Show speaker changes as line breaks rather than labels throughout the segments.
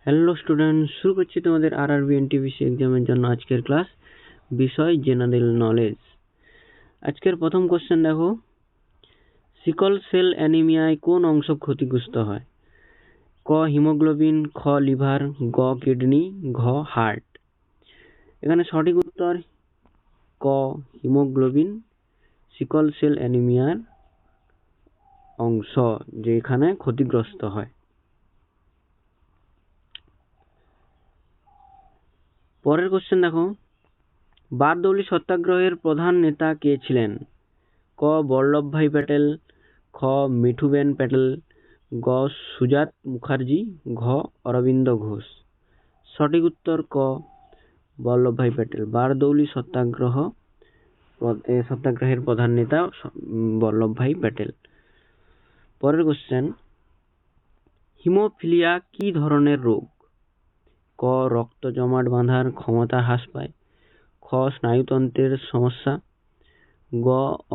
Hello student, শুরু করছি তোমাদের আরআরবি এনটিপিসি এক্সামের জন্য আজকের ক্লাস। বিষয় জেনারেল নলেজ। আজকের প্রথম কোশ্চেন দেখো, সিকল সেল অ্যানিমিয়ায় কোন অংশ ক্ষতিগ্রস্ত হয়? ক হিমোগ্লোবিন, খ লিভার, গ কিডনি, ঘ হার্ট। এখানে সঠিক উত্তর ক হিমোগ্লোবিন সিকল সেল অ্যানিমিয়ার অংশ যেখানে ক্ষতিগ্রস্ত হয়। পরের কোশ্চেন দেখো, বারদৌলি সত্যাগ্রহের প্রধান নেতা কে ছিলেন? ক বল্লভভাই প্যাটেল, খ মিঠুবেন প্যাটেল, গ সুজাত মুখার্জি, ঘ অরবিন্দ ঘোষ। সঠিক উত্তর ক বল্লভভাই প্যাটেল। বারদৌলি সত্যাগ্রহের প্রধান নেতা বল্লভভাই প্যাটেল। পরের কোশ্চেন, হিমোফিলিয়া কি ধরনের রোগ? ক রক্ত জমাট বাঁধার ক্ষমতা হ্রাস পায়, খ স্নায়ুতন্ত্রের সমস্যা, গ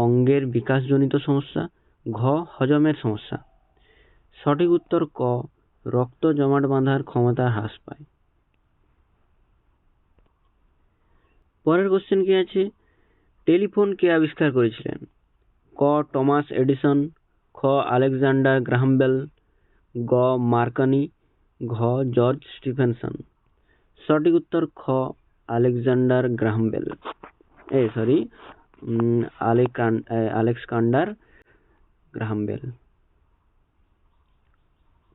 অঙ্গের বিকাশজনিত সমস্যা, ঘ হজমের সমস্যা। সঠিক উত্তর ক রক্ত জমাট বাঁধার ক্ষমতা হ্রাস পায়। পরের কোশ্চেন কি আছে, টেলিফোন কে আবিষ্কার করেছিলেন? ক টমাস এডিসন, খ আলেকজান্ডার গ্রাহাম বেল, গ মার্কনি, ঘ জর্জ স্টিফেনসন। সঠিক উত্তর খ Alexander Graham Bell. Alexander Graham Bell.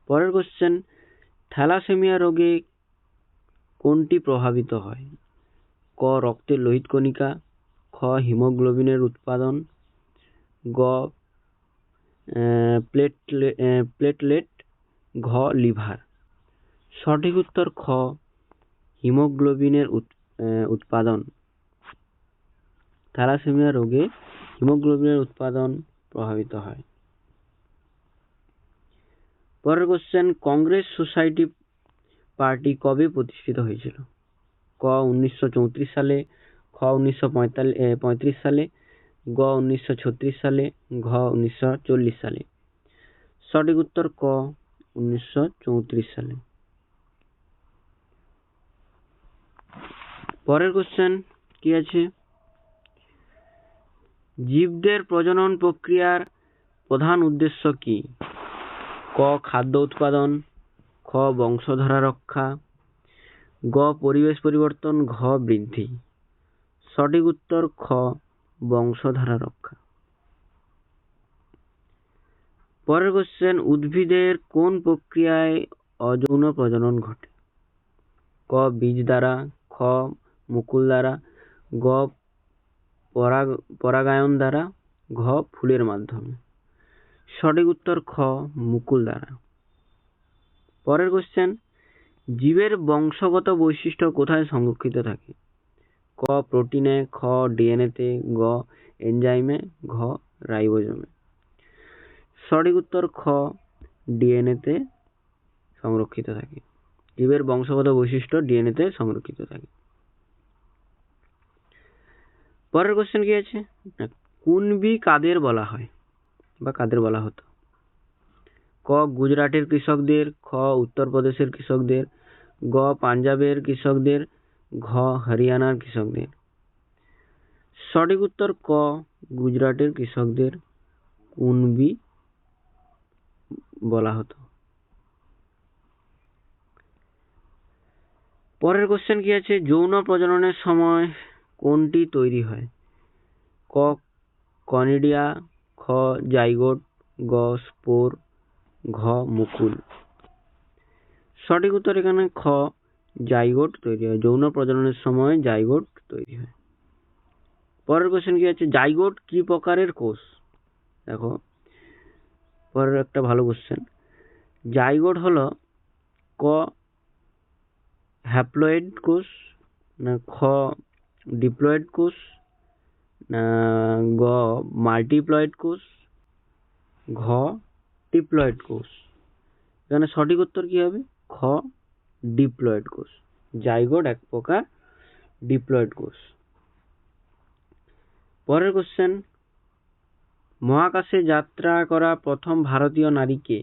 পরের কোশ্চেন, থ্যালাসেমিয়া রোগে কোনটি প্রভাবিত হয়? ক রক্তের লোহিত কণিকা, খ হিমোগ্লোবিনের উৎপাদন, গ প্লেটলেট, ঘ লিভার। সঠিক উত্তর খ হিমোগ্লোবিনের উৎপাদন। থ্যালাসেমিয়া রোগে হিমোগ্লোবিনের উৎপাদন প্রভাবিত হয়। পরের কোশ্চেন, কংগ্রেস সোসাইটি পার্টি কবে প্রতিষ্ঠিত হয়েছিল? ক 1934 সালে, খ 1935 সালে, গ 1936 সালে, ঘ 1940 সালে। সঠিক উত্তর ক 1934 সালে। পরের কোশ্চেন কি আছে, জীবদের প্রজনন প্রক্রিয়ার প্রধান উদ্দেশ্য কি? ক খাদ্য উৎপাদন, খ বংশধারা রক্ষা, গ পরিবেশ পরিবর্তন, ঘ বৃদ্ধি। সঠিক উত্তর খ বংশধারা রক্ষা। পরের কোশ্চেন, উদ্ভিদের কোন প্রক্রিয়ায় অযৌন প্রজনন ঘটে? ক বীজ দ্বারা, খ মুকুল দ্বারা, গ পরাগায়ন দ্বারা, ঘ ফুলের মাধ্যমে। সঠিক উত্তর খ মুকুল দ্বারা। পরের কোশ্চেন, জীবের বংশগত বৈশিষ্ট্য কোথায় সংরক্ষিত থাকে? ক প্রোটিনে, খ ডিএনএ তে, গ এনজাইমে, ঘ রাইবোজোমে। সঠিক উত্তর খ ডিএনএ তে সংরক্ষিত থাকে। জীবের বংশগত বৈশিষ্ট্য ডিএনএ তে সংরক্ষিত থাকে। পরের কোশ্চেন কি আছে, কুনবি কাদের বলা হয় বা কাদের বলা হতো? ক গুজরাটের কৃষকদের, খ উত্তরপ্রদেশের কৃষকদের, গ পাঞ্জাবের কৃষকদের, ঘ হরিয়ানার কৃষকদের। সঠিক উত্তর ক গুজরাটের কৃষকদের কুনবি বলা হতো। পরের কোশ্চেন কি আছে, যৌন প্রজননের সময় কোনটি তৈরি হয়? ক কনিডিয়া, খ জাইগোট, গ স্পোর, ঘ মুকুল। সঠিক উত্তর এখানে খ জাইগোট তৈরি হয়। যৌন প্রজননের সময় জাইগোট তৈরি হয়। পরের কোশ্চেন কি আছে, জাইগোট কি প্রকারের কোষ? দেখো পরের একটা ভালো কোশ্চেন, জাইগোট হলো ক হ্যাপ্লয়েড কোষ, না খ ডিপ্লয়েড কোষ, না গ মাল্টিপ্লয়েড কোষ, ঘ ডিপ্লয়েড কোষ। এখানে সঠিক উত্তর কি হবে? খ ডিপ্লয়েড কোষ। জাইগোট এক প্রকার ডিপ্লয়েড কোষ। পরের কোশ্চেন, মহাকাশে যাত্রা করা প্রথম ভারতীয় নারী কে?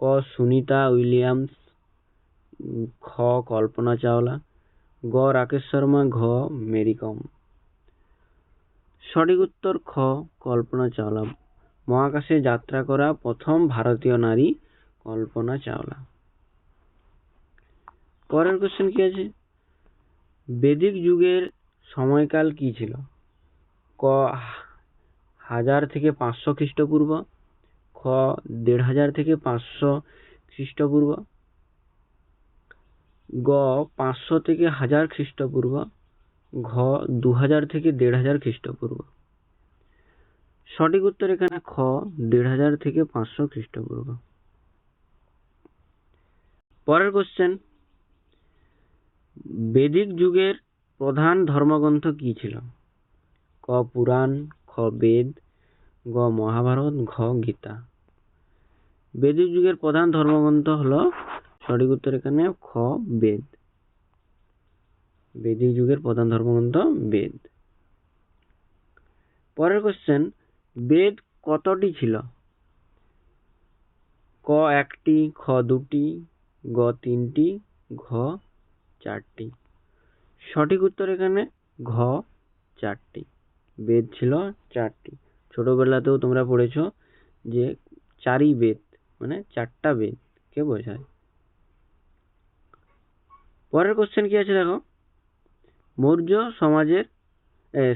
ক সুনিতা উইলিয়ামস, খ কল্পনা চাওলা, গ রাকেশ শর্মা, ঘ মেরি কম। সঠিক উত্তর খ কল্পনা চাওলা। মহাকাশে যাত্রা করা প্রথম ভারতীয় নারী কল্পনা চাওলা। পরের কোশ্চেন কি আছে? বৈদিক যুগের সময়কাল কি ছিল? ক 1000 থেকে 500 খ্রিস্টপূর্ব, খ 1500 থেকে 500 খ্রিস্টপূর্ব, গ 500 থেকে 1000 খ্রিস্টপূর্ব, ঘ 2000 থেকে 1500 খ্রিস্টপূর্ব। সঠিক উত্তর এখানে খ 1500 থেকে 500 খ্রিস্টপূর্ব। পরের কোশ্চেন, বৈদিক যুগের প্রধান ধর্মগ্রন্থ কি ছিল? ক পুরাণ, খ বেদ, গ মহাভারত, ঘ গীতা। বৈদিক যুগের প্রধান ধর্মগ্রন্থ হলো, সঠিক উত্তর এখানে খ বেদ। বৈদিক যুগের প্রধান ধর্মগ্রন্থ বেদ। পরের কোশ্চেন, বেদ কতটি ছিল? ক 1টি, খ 2টি, গ 3টি, ঘ 4টি। সঠিক উত্তর এখানে ঘ 4টি। বেদ ছিল 4টি। ছোটবেলাতেও তোমরা পড়েছো যে 4ই বেদ, মানে 4টা বেদ কে বোঝায়। পরের কোশ্চেন কি আছে দেখো, মৌর্য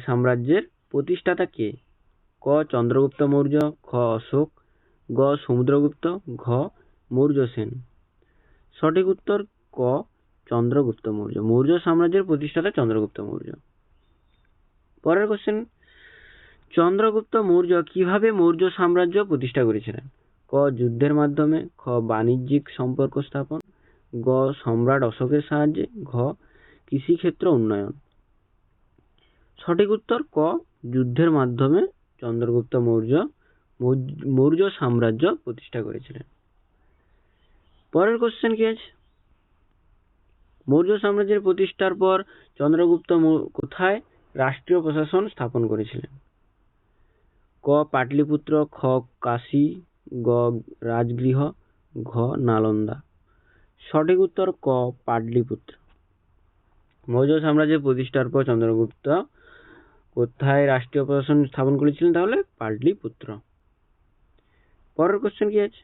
সাম্রাজ্যের প্রতিষ্ঠাতা কে? ক চন্দ্রগুপ্ত মৌর্য, খ অশোক, গ সমুদ্রগুপ্ত, ঘ মৌর্য সেন। সঠিক উত্তর ক চন্দ্রগুপ্ত মৌর্য। মৌর্য সাম্রাজ্যের প্রতিষ্ঠাতা চন্দ্রগুপ্ত মৌর্য। পরের কোশ্চেন, চন্দ্রগুপ্ত মৌর্য কিভাবে মৌর্য সাম্রাজ্য প্রতিষ্ঠা করেছিলেন? ক যুদ্ধের মাধ্যমে, খ বাণিজ্যিক সম্পর্ক স্থাপন, গ সম্রাট অশোকের সাহায্যে, ঘ কৃষিক্ষেত্র উন্নয়ন। সঠিক উত্তর ক যুদ্ধের মাধ্যমে চন্দ্রগুপ্ত মৌর্য সাম্রাজ্য প্রতিষ্ঠা করেছিলেন। পরের কোশ্চেন কি আছে, মৌর্য সাম্রাজ্যের প্রতিষ্ঠার পর চন্দ্রগুপ্ত কোথায় রাষ্ট্রীয় প্রশাসন স্থাপন করেছিলেন? ক পাটলিপুত্র, খ কাশী, গ রাজগৃহ, ঘ নালন্দা। সঠিক উত্তর ক পাটলিপুত্র। মৌর্য সাম্রাজ্যের প্রতিষ্ঠার পর চন্দ্রগুপ্ত কোথায় রাষ্ট্রীয় প্রশাসন স্থাপন করেছিলেন? তাহলে পাটলিপুত্র। পরের কোশ্চেন কি আছে,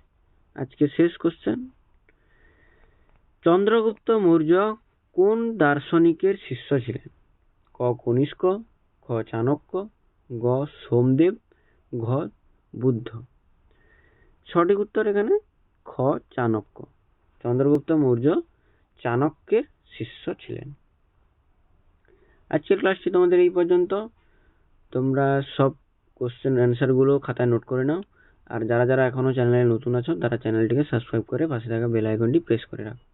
আজকে শেষ কোশ্চেন, চন্দ্রগুপ্ত মৌর্য কোন দার্শনিকের শিষ্য ছিলেন? ক কনিষ্ক, খ চাণক্য, গ সোমদেব, ঘ বুদ্ধ। সঠিক উত্তর এখানে খ চাণক্য। চন্দ্রগুপ্ত মৌর্য চাণক্যের শিষ্য ছিলেন। আজকের ক্লাসটি তোমাদের এই পর্যন্ত। তোমরা সব কোশ্চেন অ্যান্সার গুলো খাতায় নোট করে নাও, আর যারা যারা এখনো চ্যানেলে নতুন আছো তারা চ্যানেলটিকে সাবস্ক্রাইব করে পাশে থাকা বেল আইকনটি প্রেস করে রাখো।